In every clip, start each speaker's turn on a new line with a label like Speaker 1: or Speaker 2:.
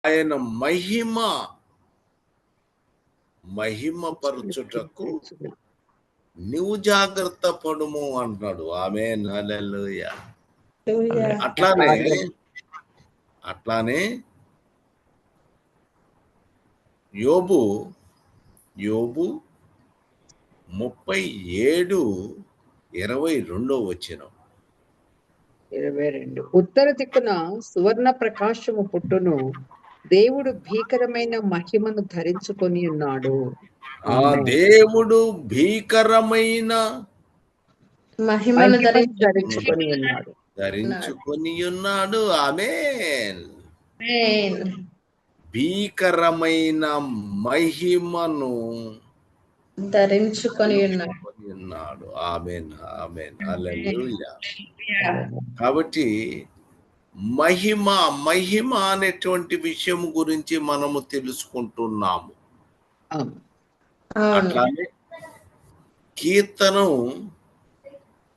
Speaker 1: ఆయన మహిమపరచుటకు నువ్వు జాగ్రత్త పడుము అంటున్నాడు. ఆమేన్, హల్లెలూయా. అట్లానే యోబు 37:22
Speaker 2: 22. ఉత్తర దిక్కున సువర్ణ ప్రకాశము పుట్టును, దేవుడు భీకరమైన మహిమను ధరించుకొని ఉన్నాడు.
Speaker 1: దేవుడు భీకరమైన
Speaker 3: మహిమను
Speaker 2: ధరించుకొని
Speaker 1: ఉన్నాడు. ఆమేన్. భీకరమైన మహిమను
Speaker 3: ధరించుకొని
Speaker 1: ఉన్నాడు. ఆమేన్, ఆమేన్, హల్లెలూయా. కాబట్టి మహిమ అనేటువంటి విషయం గురించి మనము తెలుసుకుంటున్నాము. అట్లానే కీర్తనం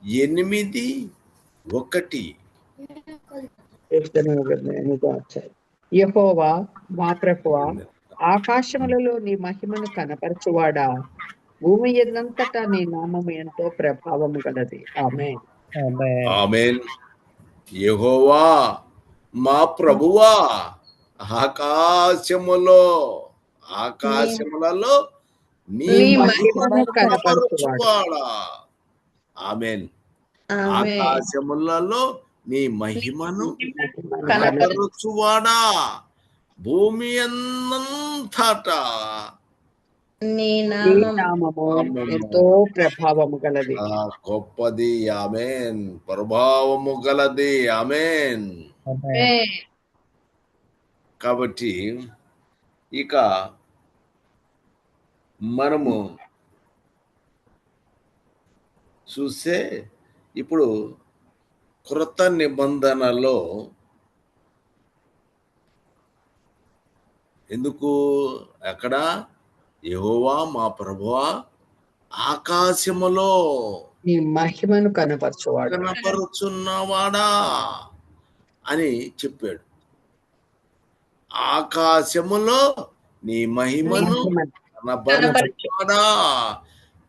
Speaker 2: 8:1 యెహోవా మా ప్రభువా, ఆకాశములలో నీ మహిమను కనపరచువాడా, భూమి ఎన్నంతటా నీ నామము ఎంతో ప్రభావము గలది. ఆమేన్,
Speaker 1: ఆమేన్. యెహోవా మా ప్రభువా, ఆకాశములలో నీ మహిమను కనపరచువాడా. ఆమేన్. ఆకాశములలో నీ మహిమను కనపరచువాడా, భూమి అంతటా
Speaker 2: నీ నామము ఎంతో ప్రభావము గలది.
Speaker 1: గొప్పది. ఆమేన్. ప్రభావము గలది. ఆమేన్. కాబట్టి ఇక మనము చూస్తే ఇప్పుడు క్రొత్త నిబంధనలో ఎందుకు అక్కడ యెహోవా మా ప్రభువా ఆకాశములో
Speaker 2: నీ మహిమను
Speaker 1: కనపరుచున్నవాడా అని చెప్పాడు. ఆకాశములో నీ మహిమను కనపరుచువాడా.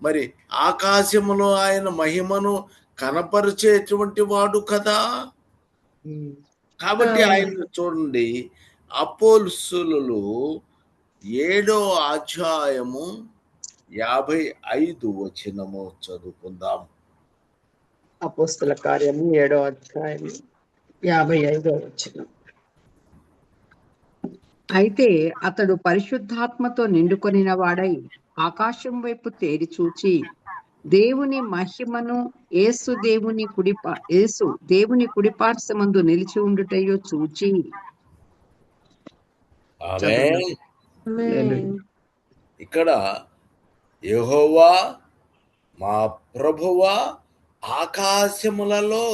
Speaker 1: మరి ఆకాశములో ఆయన మహిమను కనపరిచేటువంటి వాడు కదా. కాబట్టి ఆయన చూడండి, అపోస్తలులు 7:55 చదువుకుందాం.
Speaker 2: అపోస్తల కార్యము 7:55. అయితే అతడు పరిశుద్ధాత్మతో నిండుకొనిన వాడై ఆకాశం వైపు తేరి చూచి దేవుని మహిమను యేసు దేవుని కుడిపార్శ్వమందు నిలిచి ఉండుటయో చూచి.
Speaker 1: ఇక్కడ యెహోవా మా ప్రభువా ఆకాశములలో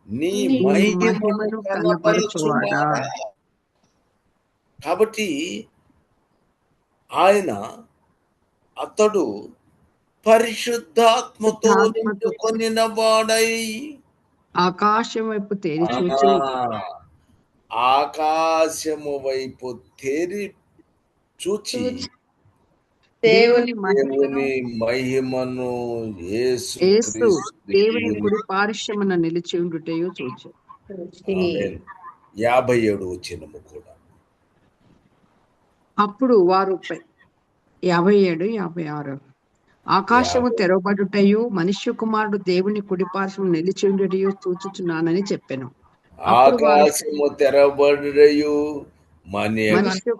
Speaker 1: నీ మహిమను కనపరచువాడా. కాబట్టి అతడు పరిశుద్ధాత్మతో నిండుకొనిన వాడై
Speaker 2: ఆకాశం వైపు తేరి చూచి,
Speaker 1: ఆకాశము వైపు తేరి చూచి
Speaker 2: దేవుని
Speaker 1: మహిమను యేసు
Speaker 2: దేవుని కుడి పార్శ్వమున నిలిచి ఉండుటయో చూచి.
Speaker 1: 57 కూడా.
Speaker 2: అప్పుడు వారు 57, 56 ఆకాశము తెరవబడుటయు మనుష్య కుమారుడు దేవుని కుడి పార్శ్వము నిలిచి ఉండుటయు చూచుచున్నానని చెప్పెను.
Speaker 1: ఆకాశము తెరవబడుటయు మనుష్య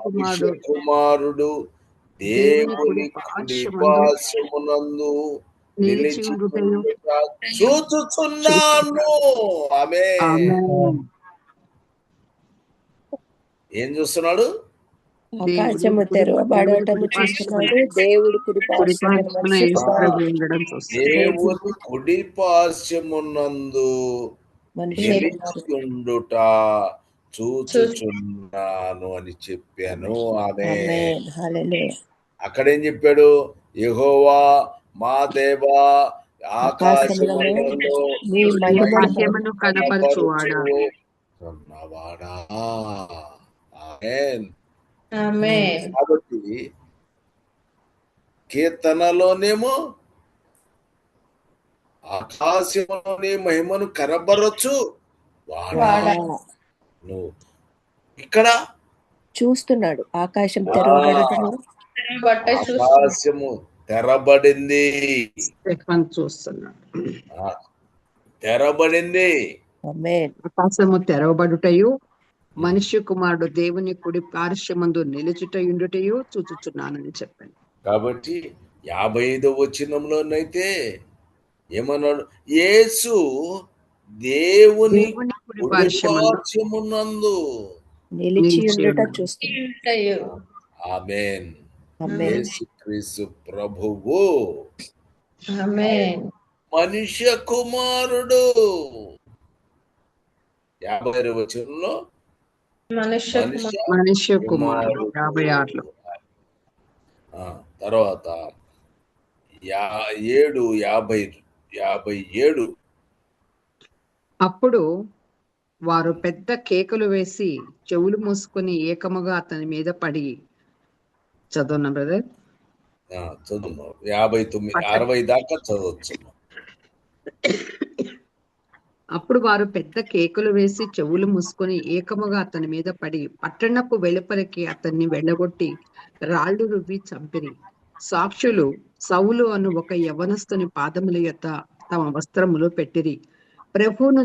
Speaker 1: కుమారుడు దేవుని కుడి పార్శ్వమునందు నిలిచి ఉండుటయు చూచుచున్నాను. ఆమేన్. ఏం చూస్తున్నాడు?
Speaker 3: ఆకాశము తెరవబడటము చూస్తున్నాడు. దేవుడు కుడి
Speaker 1: పార్శ్వమునందు నిలిచియుండుట చూచుచున్నాను అని చెప్పాను. ఆమేన్. అక్కడేం చెప్పాడు? యెహోవా మా దేవా ఆకాశములలో నీ మహిమను కనపరచువాడా.
Speaker 3: ఆమేన్.
Speaker 1: కాబట్టి కీర్తనలోనేమో ఆకాశంలోని మహిమను కనబరచు వాడా నువ్వు, ఇక్కడ
Speaker 3: చూస్తున్నాడు ఆకాశం తెరవబడుటను.
Speaker 1: ఆకాశము తెరబడింది,
Speaker 2: స్టెఫన్ చూస్తున్నాడు.
Speaker 1: తెరబడింది.
Speaker 3: ఆమేన్.
Speaker 2: ఆకాశము తెరవబడుటయు మనుష్య కుమారుడు దేవుని కుడి పార్శ్వమందు నిలుచుటయుండుటయు చూచుచున్నానని చెప్పాను.
Speaker 1: కాబట్టి 55వ వచనంలోనైతే ఏమన్నాడు? యేసు దేవుని
Speaker 2: కుడి పార్శ్వమందు
Speaker 1: పార్శ్వమునందు
Speaker 3: నిలిచియుండుట చూస్తున్నాడు.
Speaker 1: ఆమేన్.
Speaker 3: ఆమేన్.
Speaker 1: యేసుక్రీస్తు ప్రభువు
Speaker 3: ఆమేన్.
Speaker 1: మనుష్య కుమారుడు. 50వ వచనంలో
Speaker 2: మనుష్య కుమారుడు 56లో.
Speaker 1: తర్వాత 57
Speaker 2: అప్పుడు వారు పెద్ద కేకలు వేసి చెవులు మూసుకొని ఏకముగా అతని మీద పడి, చదువున్నా బ్రదర్?
Speaker 1: చదువు 59 60 దాకా చదవచ్చు.
Speaker 2: అప్పుడు వారు పెద్ద కేకలు వేసి చెవులు మూసుకొని ఏకముగా అతని మీద పడి పట్టణపు వెలుపలికి అతన్ని వెళ్ళగొట్టి రాళ్లు రువ్వి చంపిరి. సాక్షులు సౌలు అను ఒక యవనస్తుని పాదముల యొద్ద తమ వస్త్రములు పెట్టిరి. ప్రభువును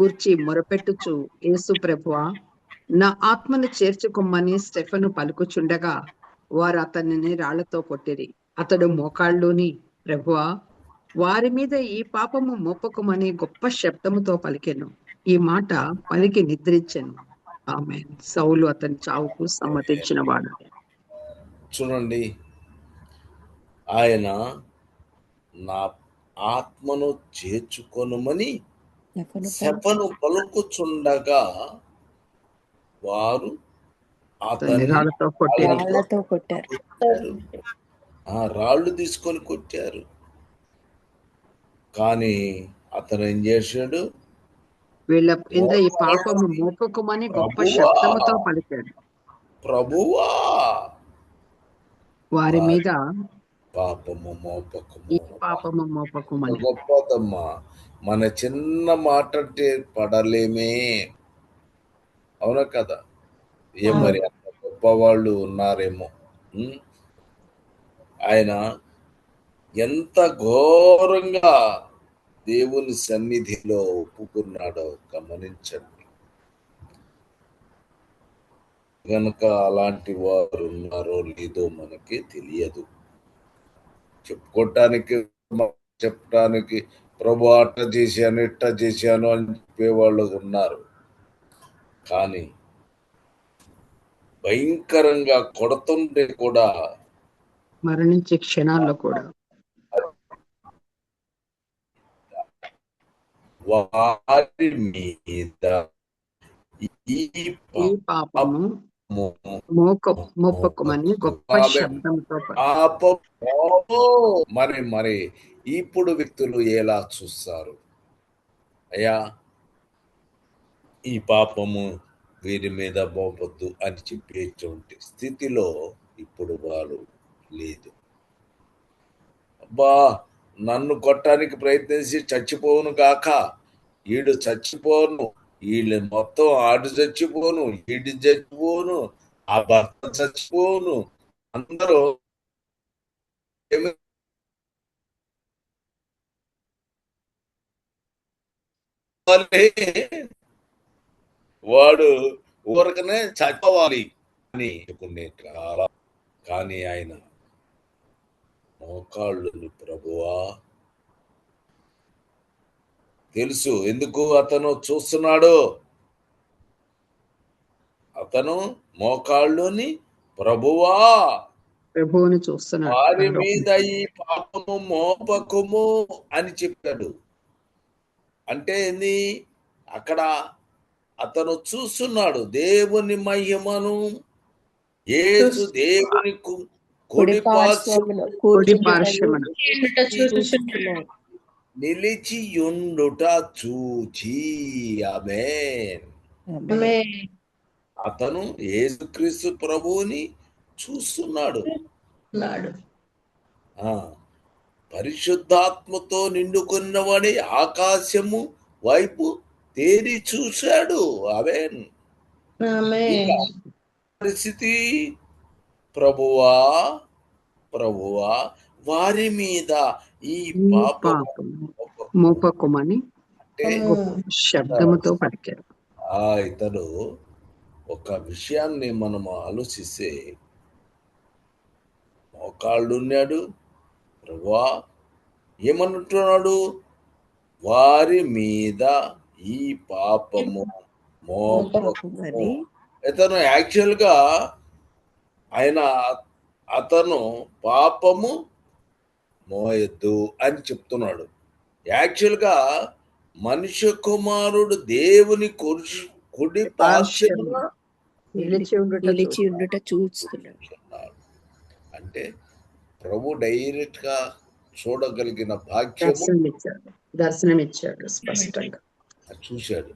Speaker 2: గూర్చి మొరపెట్టుచు, యేసు ప్రభువా, నా ఆత్మను చేర్చుకొమ్మని స్టెఫను పలుకుచుండగా వారు అతనిని రాళ్లతో కొట్టిరి. అతడు మోకాళ్ళుని, ప్రభువా, వారి మీద ఈ పాపము మోపకమని గొప్ప శబ్దముతో పలికెను. ఈ మాట పలికి నిద్రించెను. ఆమేన్. సౌలు అతని చావుకు సమ్మతించిన వాడు.
Speaker 1: చూడండి, ఆయన నా ఆత్మను చేర్చుకొనుమని శపను పలుకుచుండగా వారు అతన్ని
Speaker 2: రాళ్లతో
Speaker 3: కొట్టారు.
Speaker 1: రాళ్ళు తీసుకొని కొట్టారు. కానీ అతను ఏం చేశాడు?
Speaker 2: వీళ్ళ మీద ఈ పాపము మోపకమని గొప్ప శబ్దముతో పలికాడు.
Speaker 1: ప్రభువా,
Speaker 2: వారి మీద
Speaker 1: పాపము మోపకము.
Speaker 2: ఈ పాపము మోపకమని.
Speaker 1: గొప్పదమ్మా, మన చిన్న మాట అంటే పడలేమే, అవునా కదా? ఏం మరి అంత గొప్పవాళ్ళు ఉన్నారేమో. ఆయన ఎంత ఘోరంగా దేవుని సన్నిధిలో ఒప్పుకున్నాడో గమనించండి. గనుక అలాంటి వారు ఉన్నారో లేదో మనకి తెలియదు. చెప్పడానికి ప్రభు అట్ట చేశాను ఇట్ట చేశాను అని చెప్పేవాళ్ళు ఉన్నారు. కానీ భయంకరంగా కొడుతుంటే కూడా,
Speaker 2: మరణించే క్షణాల్లో కూడా
Speaker 1: వారి మీద ఈ
Speaker 2: పాపము మోపకమని గొప్ప శబ్దంతో.
Speaker 1: మరి ఇప్పుడు వ్యక్తులు ఎలా చూస్తారు? అయ్యా, ఈ పాపము వీరి మీద మోపొద్దు అని చెప్పేటువంటి స్థితిలో ఇప్పుడు వారు లేదు. అబ్బా, నన్ను కొట్టడానికి ప్రయత్నించి చచ్చిపోను కాక, ఈడు చచ్చిపోను, వీళ్ళు మొత్తం ఆడు చచ్చిపోను, ఈడు చచ్చిపోను, ఆ భర్త చచ్చిపోను, అందరూ వాడు ఊరకనే చచ్చిపోవాలి అని చెప్పుకునే కాలం. కానీ ఆయన మోకాళ్ళు, ప్రభువా, తెలుసు ఎందుకు అతను చూస్తున్నాడు. అతను మోకాళ్ళుని, ప్రభువా,
Speaker 2: ప్రభువుని చూస్తున్నాడు,
Speaker 1: వారి మీద ఈ పాపము మోపకము అని చెప్పాడు. అంటే ఏంది? అక్కడ అతను చూస్తున్నాడు దేవుని మహిమను. యేసు దేవుని కుడి పార్శ్వమున నిలిచియుండుట చూచి. ఆమేన్. అతను యేసుక్రీస్తు ప్రభువుని చూస్తున్నాడు. ఆ పరిశుద్ధాత్మతో నిండుకున్నవాడి ఆకాశము వైపు తేరి చూశాడు. ఆమేన్. ఇంకా పరిస్థితి, ప్రభువా ప్రభువా వారి మీద ఈ పాపము
Speaker 2: మోపకుమని
Speaker 1: అంటే
Speaker 2: శబ్దముతో పలికారు.
Speaker 1: ఇతడు ఒక విషయాన్ని మనం ఆలోచిస్తే, మోకాళ్ళున్నాడు, ప్రభువా ఏమనుంటున్నాడు, వారి మీద ఈ పాపము మోపకుమని. ఇతను యాక్చువల్గా అతను పాపము మోయద్దు అని చెప్తున్నాడు. యాక్చువల్గా మనుష్య కుమారుడు దేవుని కుడి పార్శ్వమున
Speaker 3: నిలిచి ఉండుట చూస్తున్నాడు.
Speaker 1: అంటే ప్రభు డైరెక్ట్ గా చూడగలిగిన భాగ్యము
Speaker 2: దర్శనమిచ్చాడు, స్పష్టంగా
Speaker 1: చూశాడు.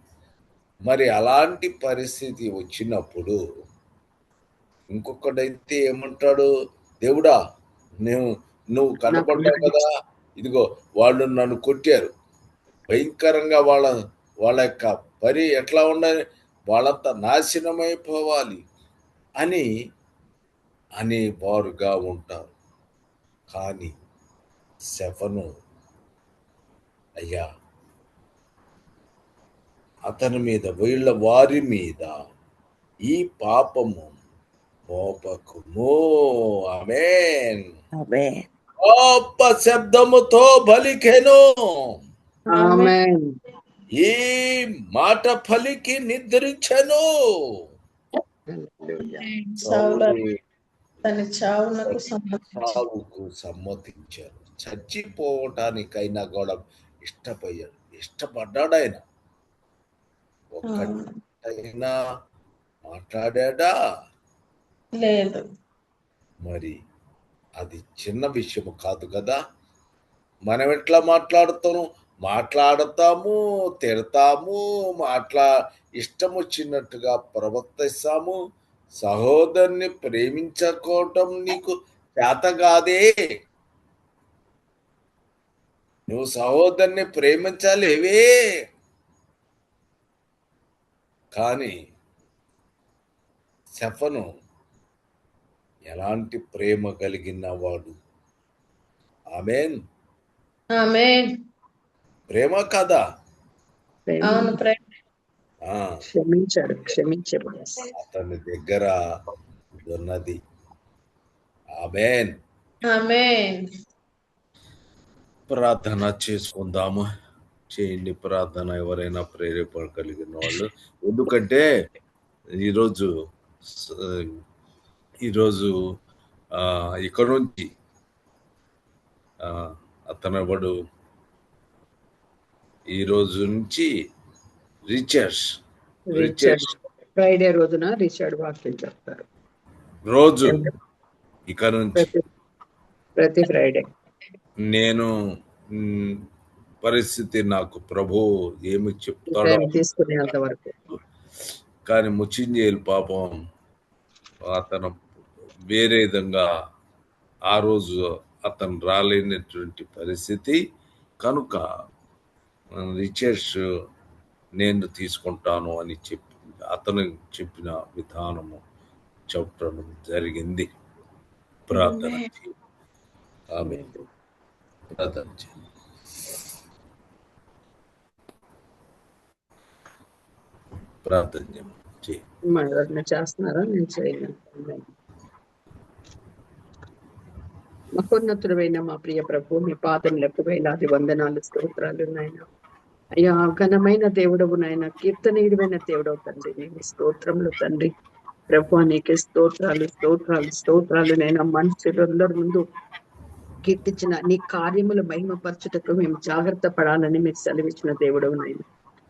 Speaker 1: మరి అలాంటి పరిస్థితి వచ్చినప్పుడు ఇంకొకడైతే ఏమంటాడు, దేవుడా నువ్వు కనపడ్డావు కదా, ఇదిగో వాళ్ళు నన్ను కొట్టారు, భయంకరంగా వాళ్ళ యొక్క పరి ఎట్లా ఉండాలి, వాళ్ళంతా నాశనమైపోవాలి అని వారుగా ఉంటారు. కానీ స్టెఫను, అయ్యా అతని మీద వారి మీద ఈ పాపము మోపకుము. ఆమేన్. గొప్ప శబ్దముతో పలికెను. ఈ మాట పలికి నిద్రించెను. చావుకు సమ్మతించారు. చచ్చిపోవటానికైనా కూడా ఇష్టపడ్డాడు ఆయన. ఒక్కటైనా మాట్లాడా
Speaker 4: లేదు.
Speaker 1: మరి అది చిన్న విషయం కాదు కదా. మనం ఎట్లా మాట్లాడతాము, తిడతాము, ఇష్టం వచ్చినట్టుగా ప్రవర్తిస్తాము. సహోదరుని ప్రేమించుకోవటం నీకు చేత కాదే. నువ్వు సహోదరుని ప్రేమించాలేవే. కానీ స్టెఫను ఎలాంటి ప్రేమ కలిగిన వాడు. ఆమేన్. ప్రేమ కదా.
Speaker 2: క్షమించాడు.
Speaker 1: అతని దగ్గర ఉన్నది. ఆమేన్. ప్రార్థన చేసుకుందాము. చేయండి ప్రార్థన, ఎవరైనా ప్రేరేపణ కలిగిన వాళ్ళు. ఎందుకంటే ఈరోజు ఇక్కడ నుంచి అతను ఈ రోజు నుంచి రిచర్డ్
Speaker 2: ఫ్రైడే రోజున రిచర్డ్ వాక్యం చెప్తారు.
Speaker 1: రోజు ఇక నుంచి
Speaker 2: ప్రతి ఫ్రైడే.
Speaker 1: నేను పరిస్థితి నాకు ప్రభు ఏమి చెప్తాడో
Speaker 2: తీసుకునేంత వరకు.
Speaker 1: కానీ ముచ్చింజేలు పాపం అతను వేరే విధంగా ఆ రోజు అతను రాలేనటువంటి పరిస్థితి కనుక రిచర్డ్స్ నేను తీసుకుంటాను అని అతను చెప్పిన విధానము చెప్పడం జరిగింది. ప్రార్థన
Speaker 2: చేస్తున్నారా? నేను చేయను. మహోన్నతుడైన మా ప్రియ ప్రభు, మీ పాదములకు వేలాది వందనాలు, స్తోత్రాలు నాయన. అయ్యా ఘనమైన దేవుడవు నాయన, కీర్తనీయుడమైన దేవుడవు తండ్రి, నీకు స్తోత్రములు తండ్రి. ప్రభు నీకే స్తోత్రాలు నైనా. మనుషులందరి ముందు కీర్తించిన నీ కార్యములు మహిమపరచుటకు మేము జాగ్రత్త పడాలని మీరు సెలవిచ్చిన దేవుడవు నాయన.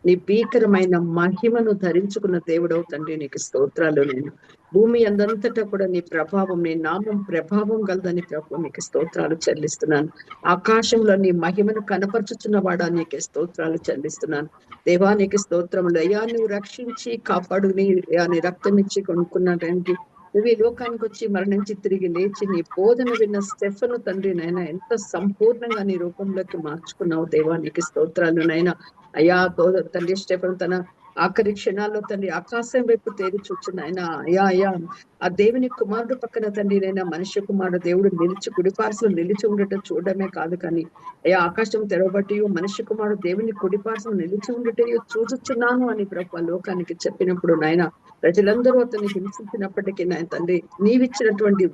Speaker 2: నీ భీకరమైన మహిమను ధరించుకున్న దేవుడవు తండ్రి, నీకు స్తోత్రాలు. నేను భూమి అందంతటా కూడా నీ ప్రభావం, నీ నామం ప్రభావం కలదని ప్రభు నీకు స్తోత్రాలు చెల్లిస్తున్నాను. ఆకాశంలో నీ మహిమను కనపరుచుచున్న వాడా నీకు స్తోత్రాలు చెల్లిస్తున్నాను. దేవా నీకు స్తోత్రములు అయ్యా. నువ్వు రక్షించి కాపాడు, నీ రక్తం ఇచ్చి కొనుక్కున్నాడానికి నువ్వు ఈ లోకానికి వచ్చి మరణించి తిరిగి లేచి నీ బోధన విన్న స్టెఫను తండ్రి నైనా ఎంత సంపూర్ణంగా నీ రూపంలోకి మార్చుకున్నావు దేవా, నీకు స్తోత్రాలు నైనా. అయ్యా తండ్రి స్టెఫన్ తన ఆఖరి క్షణాల్లో తండ్రి ఆకాశం వైపు తేరి చూచున్న ఆయన అయ్యా ఆ దేవుని కుమారుడు పక్కన తండ్రి నైనా మనిషి కుమారుడు దేవుడు నిలిచి కుడిపార్శ్వలో నిలిచి ఉండటం చూడడమే కాదు కానీ అయ్యా ఆకాశం తెరవబట్టి మనిషి కుమారుడు దేవుని కుడిపార్శ్వలో నిలిచి ఉండటే చూచుచున్నాను అని ప్రభు లోకానికి చెప్పినప్పుడు నాయన ప్రజలందరూ అతన్ని హింసించినప్పటికీ నాయన తండ్రి నీవిచ్చినటువంటి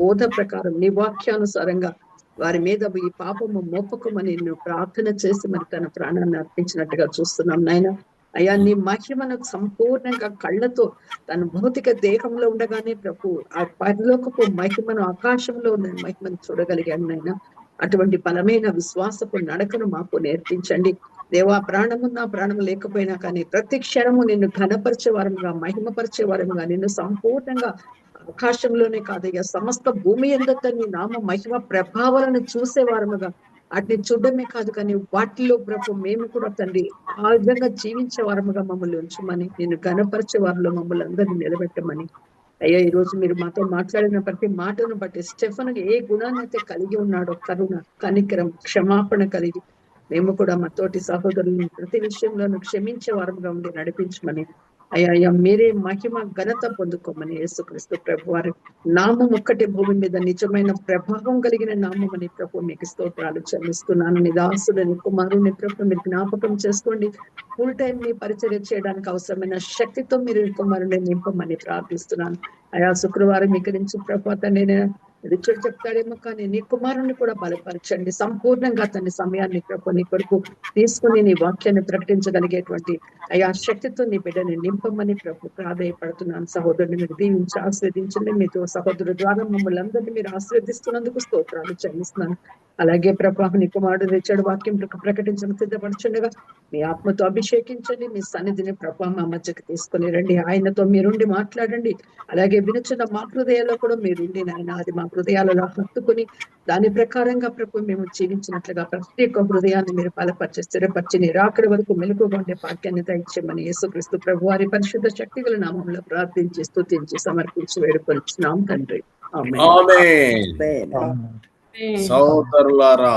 Speaker 2: బోధ ప్రకారం నీ వాక్యానుసారంగా వారి మీద ఈ పాపము మోపకమని నువ్వు ప్రార్థన చేసి మరి తన ప్రాణాన్ని అర్పించినట్టుగా చూస్తున్నాం నాయన. అయ్యా నీ మహిమను సంపూర్ణంగా కళ్ళతో తన భౌతిక దేహంలో ఉండగానే ప్రభు ఆ పరలోకపు మహిమను, ఆకాశంలో ఉన్న మహిమను చూడగలిగాను నాయన. అటువంటి బలమైన విశ్వాసపు నడకను మాకు నేర్పించండి దేవా. ప్రాణమున్నా ప్రాణం లేకపోయినా కానీ ప్రతి క్షణము నిన్ను ఘనపరిచే వారముగా, మహిమపరిచే వారముగా, నిన్ను సంపూర్ణంగా ఆకాశంలోనే కాదయ్యా సమస్త భూమి ఎందట నీ నామ మహిమ ప్రభావాలను చూసే వారముగా, వాటిని చూడడమే కాదు కానీ వాటిలో ప్రభు మేము కూడా తండ్రి ఆ విధంగా జీవించే వారముగా మమ్మల్ని ఉంచమని, నేను ఘనపరిచే వారిలో మమ్మల్ని అందరినీ నిలబెట్టమని. అయ్యా ఈ రోజు మీరు మాతో మాట్లాడిన ప్రతి మాటను బట్టి స్టెఫన్ ఏ గుణాన్ని అయితే కలిగి ఉన్నాడో, కరుణ, కనికరం, క్షమాపణ కలిగి మేము కూడా మా తోటి సహోదరులను ప్రతి విషయంలోనూ క్షమించే వారముగా ఉండి నడిపించమని. అయ్యా మీరే మహిమ ఘనత పొందుకోమని యేసుక్రీస్తు ప్రభు వారి నామం ఒక్కటే భూమి మీద నిజమైన ప్రభావం కలిగిన నామం అని ప్రభు మీకు స్తోత్రాలు చెల్లిస్తున్నాను. నీ దాసులని కుమారుని ప్రభు మీరు జ్ఞాపకం చేసుకోండి. ఫుల్ టైం ని పరిచర్య చేయడానికి అవసరమైన శక్తితో మీరు కుమారుని నింపమని ప్రార్థిస్తున్నాను. అయా శుక్రవారం ఇక్కడి నుంచి ప్రభు తండ్రి రిచర్డ్ చెప్తాడేమో కానీ నీ కుమారుని కూడా బలపరచండి. సంపూర్ణంగా తన సమయాన్ని ప్రభు నీ కొరకు తీసుకుని నీ వాక్యాన్ని ప్రకటించగలిగేటువంటి అయా శక్తితో నీ బిడ్డని నింపమని ప్రభు ప్రాధాయపడుతున్నాను. సహోదరుని మీరు దీవించి ఆశీర్వదించండి. మీతో సహోదరు ద్వారా మమ్మల్ని అందరినీ మీరు ఆశీర్వదిస్తున్నందుకు స్తోత్రాలు చెల్లిస్తున్నాను. అలాగే ప్రభు నీ కుమారుడు రిచర్డ్ వాక్యం ప్రకటించడం సిద్ధపరచుండగా మీ ఆత్మతో అభిషేకించండి. మీ సన్నిధిని ప్రభు మా మధ్యకి తీసుకుని రండి. ఆయనతో మీరుండి మాట్లాడండి. అలాగే వినుచున్న మా హృదయాల్లో కూడా మీరుండి నాయన అది మా హృదయాలలో హత్తుకుని దాని ప్రకారంగా ప్రభు మేము జీవించినట్లుగా ప్రతి ఒక్క హృదయాన్ని మీరు బలపరిచి స్థిరపరిచి నిరాకడి వరకు మెలుగుగా ఉండే భాగ్యాన్ని దయచేయమని యేసుక్రీస్తు ప్రభు వారి పరిశుద్ధ శక్తిగల నామంలో ప్రార్థించి స్తుతించి సమర్పించి వేడుకొనిచున్నాం తండ్రి. ఆమేన్.
Speaker 1: ఆమేన్. సోదరులారా